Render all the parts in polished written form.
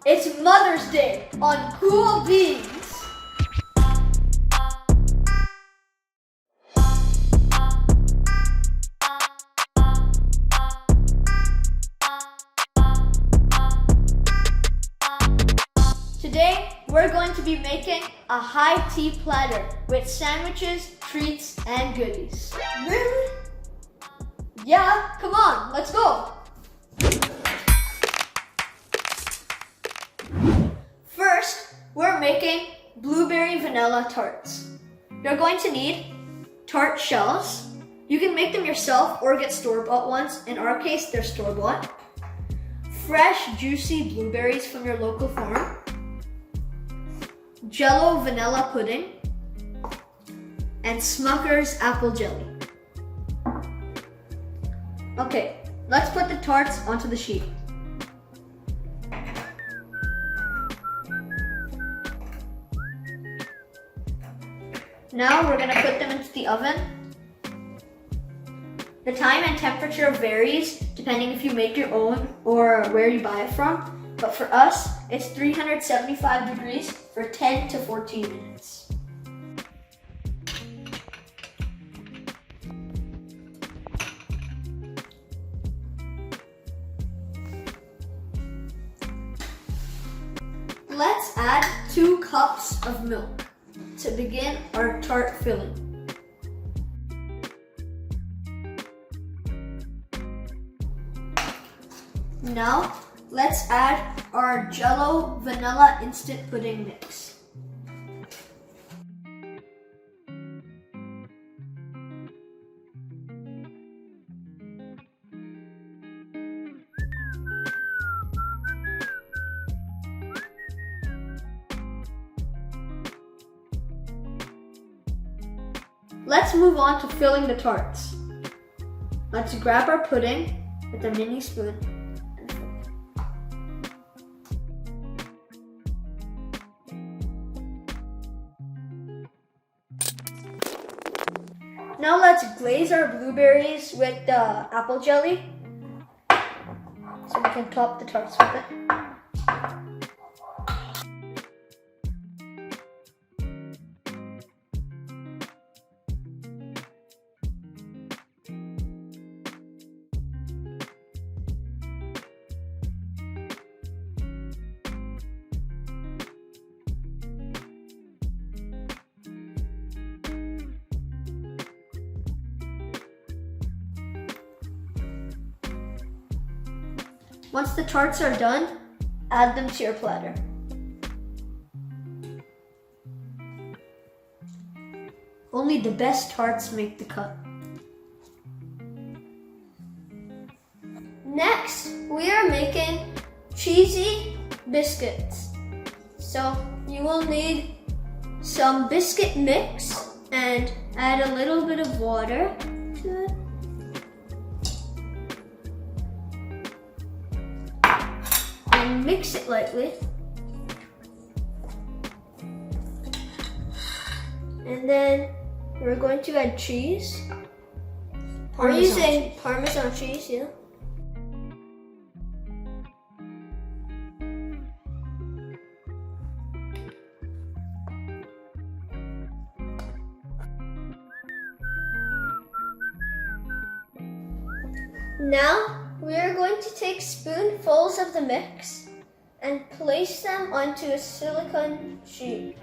It's Mother's Day on Cool Beans. Today, we're going to be making a high tea platter with sandwiches, treats, and goodies. Really? Yeah, come on, let's go. First, we're making blueberry vanilla tarts. You're going to need tart shells. You can make them yourself or get store-bought ones. In our case, they're store-bought. Fresh, juicy blueberries from your local farm. Jell-O vanilla pudding. And Smucker's apple jelly. Okay, let's put the tarts onto the sheet. Now we're gonna put them into the oven. The time and temperature varies depending if you make your own or where you buy it from. But for us, it's 375 degrees for 10 to 14 minutes. Let's add 2 cups of milk to begin our tart filling. Now, let's add our Jell-O vanilla instant pudding mix. Let's move on to filling the tarts. Let's grab our pudding with a mini spoon and fill it. Now let's glaze our blueberries with the apple jelly so we can top the tarts with it. Once the tarts are done, add them to your platter. Only the best tarts make the cut. Next, we are making cheesy biscuits. So you will need some biscuit mix and add a little bit of water to it. And mix it lightly. And then we're going to add cheese. We're using Parmesan cheese, yeah. Now, we are going to take spoonfuls of the mix and place them onto a silicone sheet.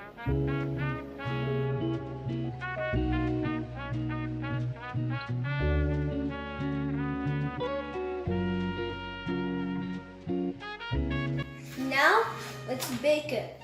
Now, let's bake it.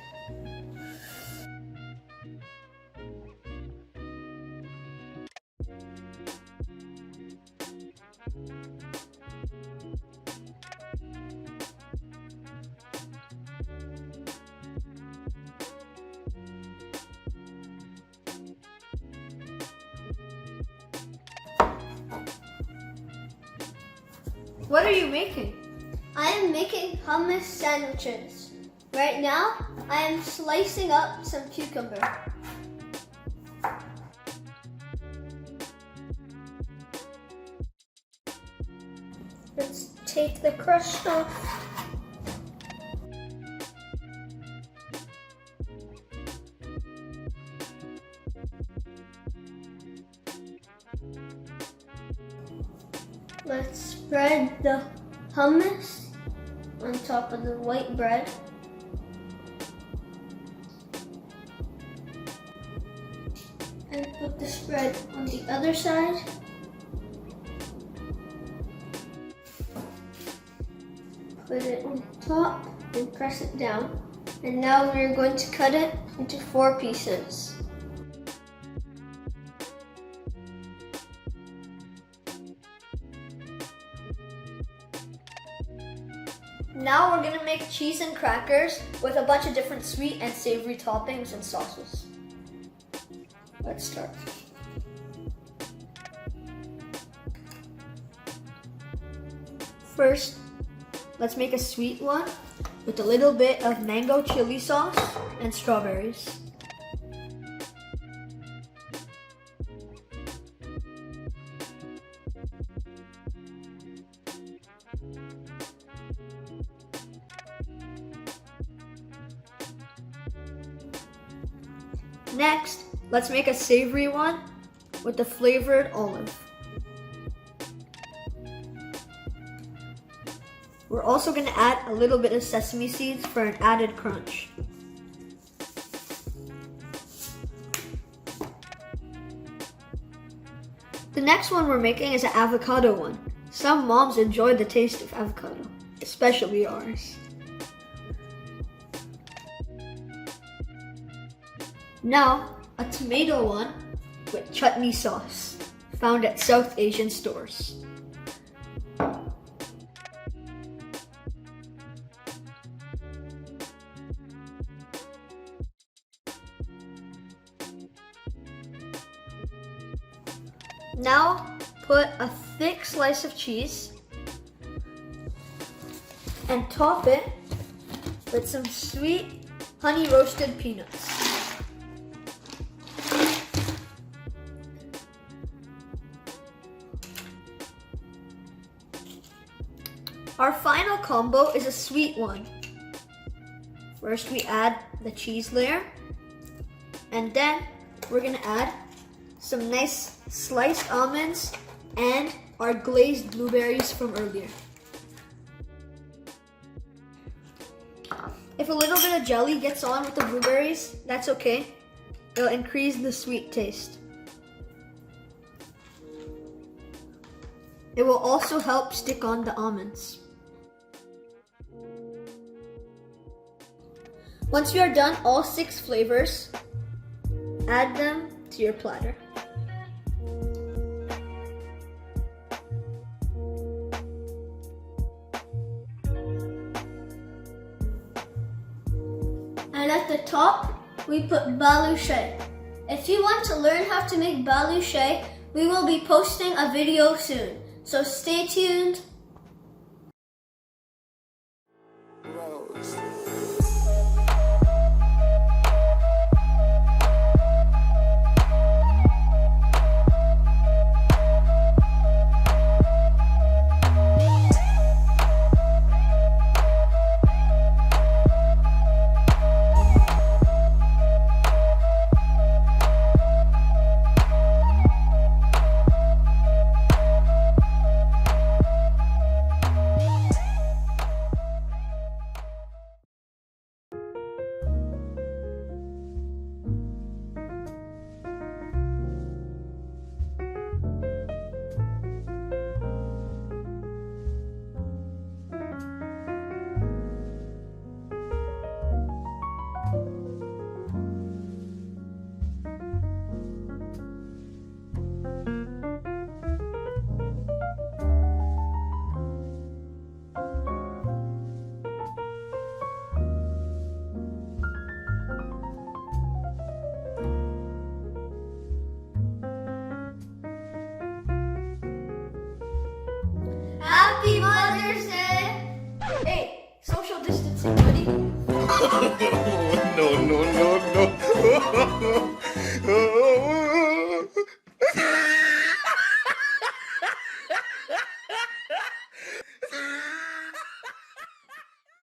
What are you making? I am making hummus sandwiches. Right now, I am slicing up some cucumber. Let's take the crust off. Let's spread the hummus on top of the white bread. And put the spread on the other side. Put it on top and press it down. And now we're going to cut it into 4 pieces. Now we're gonna make cheese and crackers with a bunch of different sweet and savory toppings and sauces. Let's start. First, let's make a sweet one with a little bit of mango chili sauce and strawberries. Next, let's make a savory one with the flavored olive. We're also going to add a little bit of sesame seeds for an added crunch. The next one we're making is an avocado one. Some moms enjoy the taste of avocado, especially ours. Now, a tomato one with chutney sauce, found at South Asian stores. Now, put a thick slice of cheese and top it with some sweet honey roasted peanuts. Our final combo is a sweet one. First we add the cheese layer, and then we're gonna add some nice sliced almonds and our glazed blueberries from earlier. If a little bit of jelly gets on with the blueberries, that's okay. It'll increase the sweet taste. It will also help stick on the almonds. Once you are done all 6 flavors, add them to your platter. And at the top, we put baluche. If you want to learn how to make baluche, we will be posting a video soon. So stay tuned. Happy Mother's Day!